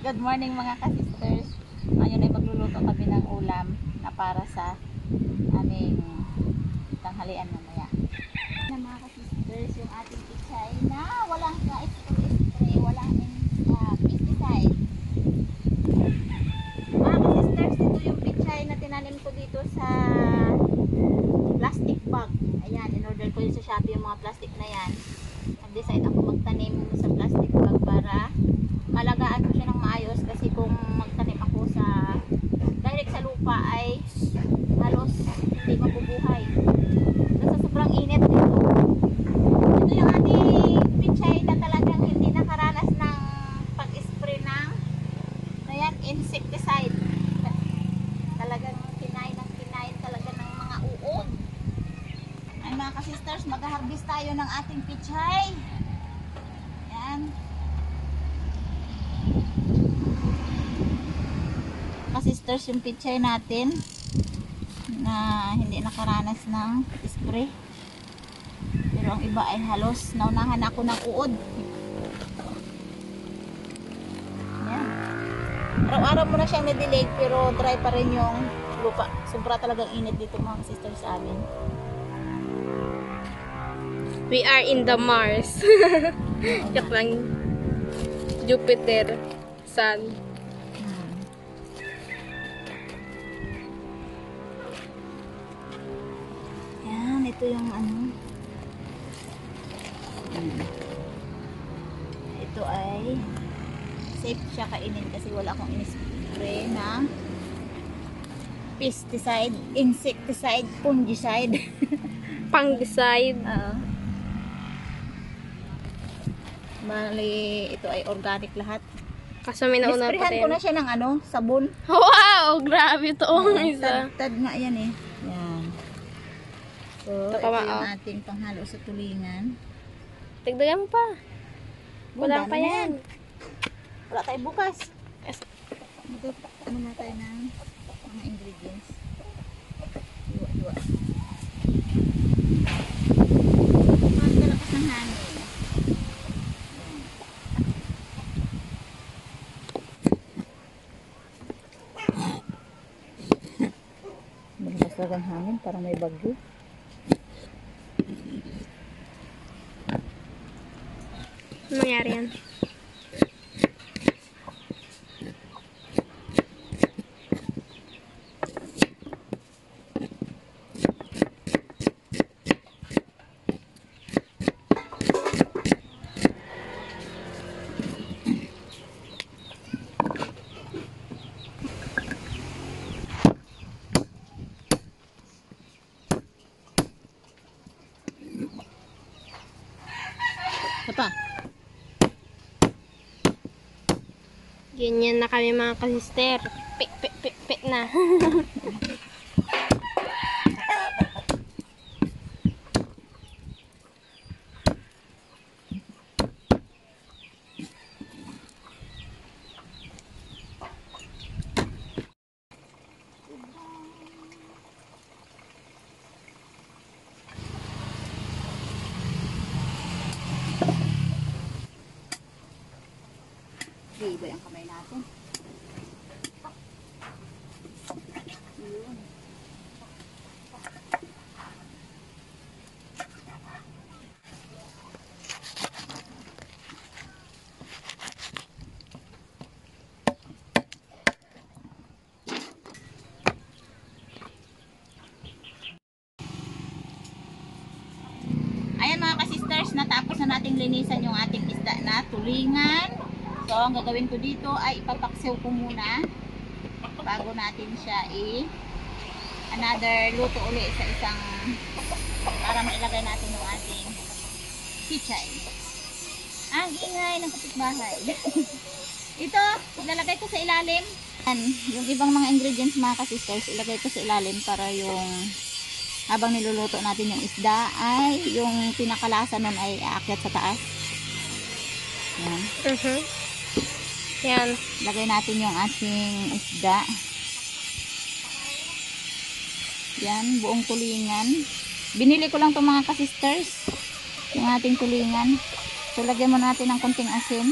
Good morning mga ka-sisters. Ngayon ay magluluto kami ng ulam na para sa aming tanghalian mamaya. Na mga ka-sisters, yung ating pichay na walang ka-spray, walang pesticide. Mga ka-sisters, ito yung pichay na tinanim ko dito sa plastic bag. Ayan, in-order ko yun sa Shopee yung mga plastic na yan. Nag-decide ako magtanim sa plastic bag para malagaan ko siya ng maayos, kasi kung magtanim ako sa direct sa lupa ay halos hindi mabubuhay sa sobrang init dito. Ito yung ating pichay na talagang hindi nakaranas ng pag-spray ng insecticide. Talagang kinain talaga ng mga uod. Ay mga ka-sisters, mag-harvest tayo ng ating pichay. Yan. Sisters, yung pichay natin na hindi nakaranas ng spray, pero ang iba ay halos naunahan ako ng uod. Yan. Araw-araw mo na siyang na-delay pero dry pa rin yung lupa. Sobra talagang init dito mga sisters sa amin. We are in the Mars. Joke lang. Jupiter, Sun. Ito yung ano, ito ay safe siya kainin kasi wala akong in-spray na pesticide, insecticide, fungicide. Fungicide. Bali, ito ay organic lahat. Kaso may nauna pa Nisprehan ko na siya ng ano, sabon. Wow! Grabe to. Isa. Tad nga yan eh. Yan. So, ito yung ating panghalo sa tulingan. Tigdagan pa. Wala pa yan. Wala tayo bukas. Ano na tayo ng mga ingredients. Duwa-duwa. Ang kalakas ng hangin. Malakas talaga ang hangin, parang may bagyo. Ano nangyari yan? Apa? Ganyan na kami mga kasister. Pik na. Iba yung kamay natin. Yun. Ayan mga ka-sisters, natapos na nating linisan yung ating isda na tulingan. So, ang gagawin ko dito ay ipapaksiw ko muna bago natin siya another luto uli sa isang para mailagay natin yung ating pichay. Ang ingay ng kapitbahay. Ito, ilalagay ko sa ilalim. Yung ibang mga ingredients mga ka-sisters, ilagay ko sa ilalim para yung habang niluluto natin yung isda ay yung pinakalasa nun ay aakyat sa taas. Yan. Yan. Lagay natin yung ating isda. Yan, buong tulingan. Binili ko lang itong mga ka-sisters. Yung ating tulingan. So, lagyan mo natin ng konting asin.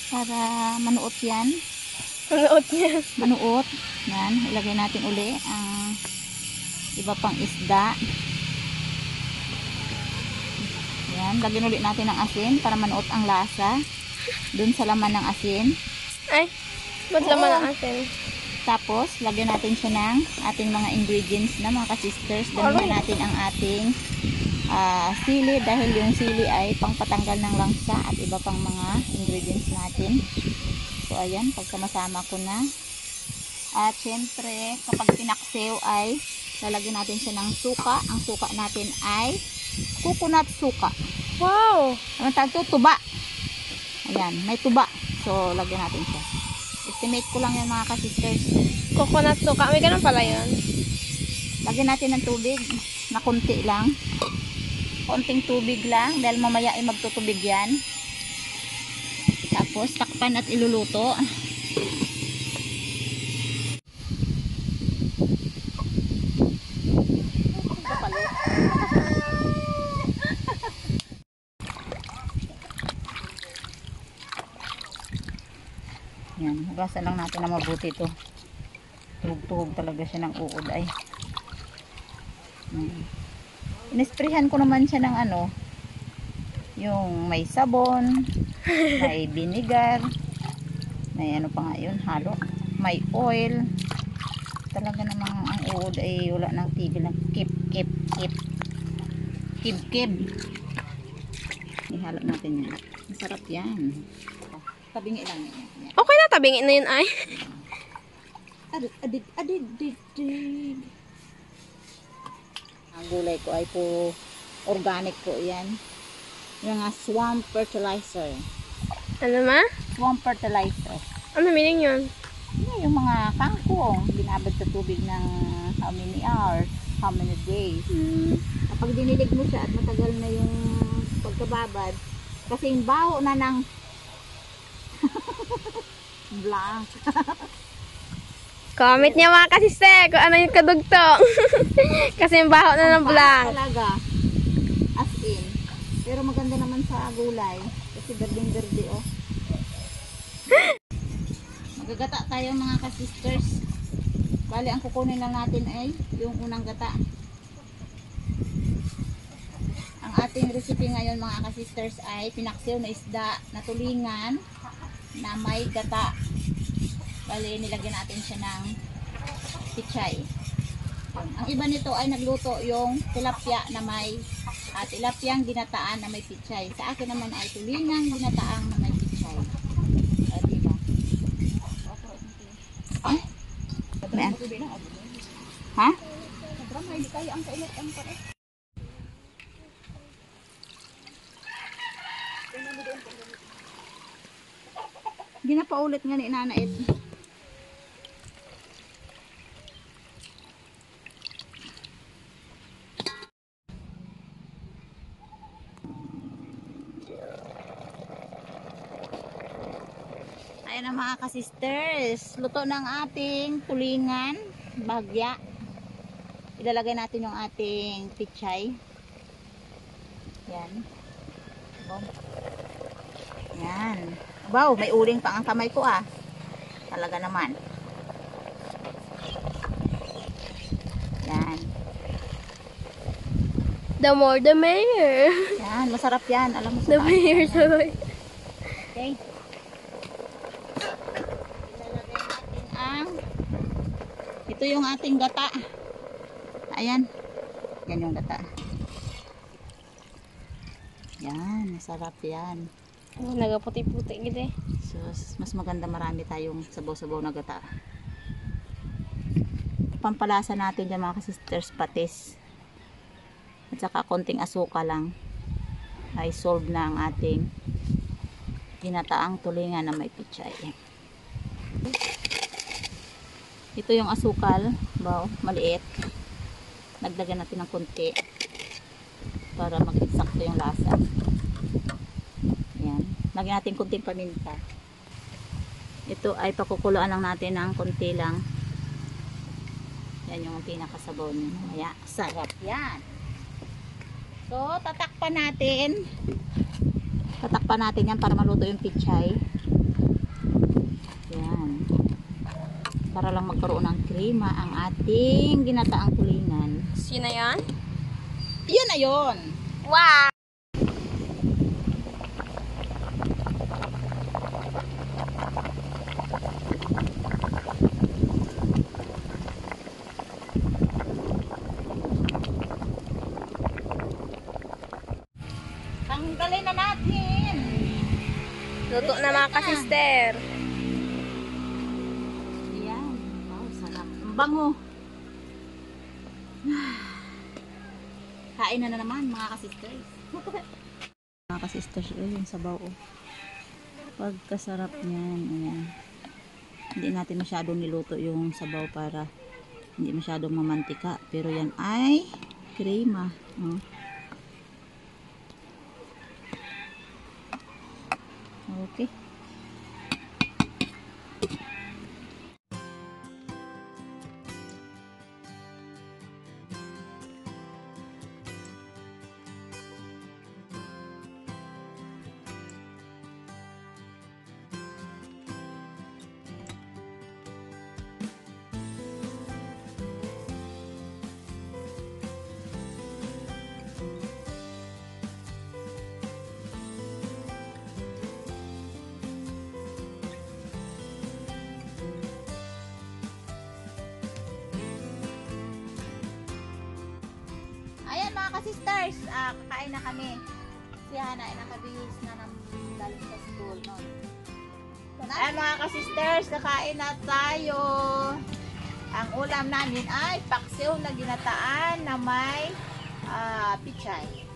para manuot yan. Manood niya. Manuot. Yan. Ilagay natin uli ang iba pang isda. Yan. Lagyan ulit natin ng asin para manuot ang lasa dun sa laman ng asin. Ay, ba't laman ang asin? Tapos, lagyan natin siya ng ating mga ingredients na mga ka-sisters. Damihan natin ang ating sili dahil yung sili ay pangpatanggal ng langsa at iba pang mga ingredients natin. So, ayan, pagkamasama ko na. At syempre, kapag pinaksiw ay lalagyan natin siya ng suka. Ang suka natin ay coconut suka. Wow! Ano tawag ito? Tuba. Ayan, may tuba. So, lagyan natin siya. Estimate ko lang yan mga ka-sisters. Coconut suka. May ganun pala yun. Lagyan natin ng tubig na konti lang. Konting tubig lang dahil mamaya ay magtutubig yan. Tapos takpan at iluluto. Yan, hugasan lang natin na mabuti ito. Tuhog-tuhog talaga siya ng uod ay. Inesprehan ko naman siya ng ano, yung may sabon, may vinegar, may ano pa nga yun, halo, may oil. Talaga namang ang uod ay wala nang tigil ng kip. Ihalo natin yan. Masarap yan. Tabingi lang yan. Okay na, tabingin na yun ay. Adig. Ang gulay ko ay po organic po yan. Yung nga swamp fertilizer. Ano ma? Swamp fertilizer. Ano meaning yun? Yung mga kangkong, binabad sa tubig ng how many hours, how many days. Kapag dinilig mo siya at matagal na yung pagkababad, kasing baho na ng blank. Comment niya mga kasiste kung ano yung kadugtong. Kasi yung baho na ng blank. Talaga. As in. Pero maganda naman sa gulay. Kasi berdeng-berde oh. Magagata tayo mga ka-sisters. Bali, ang kukunin lang natin ay yung unang gata. Ang ating recipe ngayon mga ka-sisters ay pinaksiw na isda na tulingan na may gata. Bali, nilagyan natin siya ng pichay. Ang iba nito ay nagluto yung tilapia na may tilapyang ginataan na may pichay. Sa akin naman ay tulingang ginataang na may pichay. Diba? Ha? Hindi na pa ulit nga ni Nanait. Ayan na mga ka-sisters. Luto ng ating tulingan, bagya. Ilalagay natin yung ating pichay. Yan. Yan. Wow, may uling pa ang kamay ko ah. Talaga naman. Yan. The more the merrier. Yan, masarap yan. Alam mo sa The merrier, sorry. Okay. Ilalagay natin ang ito yung ating gata. Ayan. Yan yung gata. Yan, masarap yan. Oh, nagaputi-puti gitu eh. So, mas maganda marami tayong sabaw-sabaw na gata. Pampalasa natin dyan mga sisters, patis. At saka konting asuka lang. Ay solve na ang ating ginataang tulingan na may pichay. Ito yung asukal. Wow, maliit. Nagdagan natin ng konti para mag-eksakto yung lasa. Yan. Lagyan natin konting paminta. Ito ay pakukuluan lang natin ng konti lang. Yan yung pinakasabaw niya. Kaya sarap yan. So, tatakpan natin. Tatakpan natin yan para maluto yung pichay. para lang magkaroon ng krema ang ating ginataang tulingan. Sino yan? Yun na yun. Wow! Tanggalin na natin. Luto na mga ka-sister. Ayan. Oh, sarap. Ang bango. Kain na naman mga kasisters. Mga kasisters, yung sabaw. Oh. Pagkasarap niyan. Ayan. Hindi natin masyadong niluto yung sabaw para hindi masyadong mamantika. Pero yan ay krema. Oh. Okay. Ayan mga ka-sisters, kakain na kami. Si Hana ay nakabihis na ng galing sa school. No? Ayan mga ka-sisters, kakain na tayo. Ang ulam namin ay paksiw na ginataan na may pichay.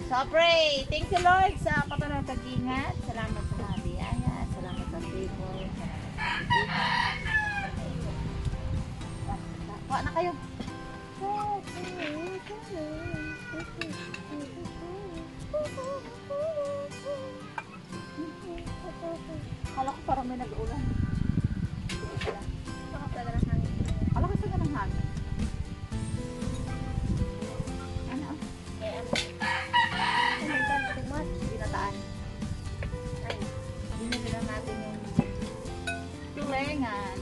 So pray, thank you Lord sa patuloy pag-ingat. Salamat sa mga biyaya, salamat sa favor. Kuha na kayo. Kala ko parang may nag-ulan. Kala ko sa ganang hangin. Ano? Binataan. Binili lang natin yung tulengan.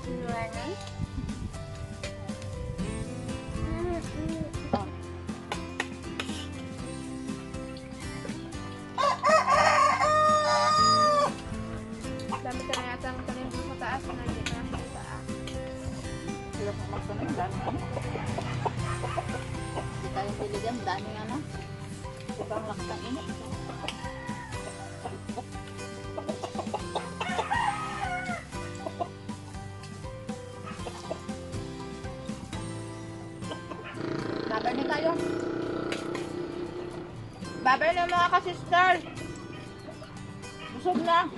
Tulengan? Dami ka na yata ang tanim doon sa taas. Nandiyan na sa taas. Sila po magsunod, dami ka na. Hindi tayo piligan, dami nga na. Ibang lakas ng init. Babay na tayo. Babay na mga ka-sister. Busog na.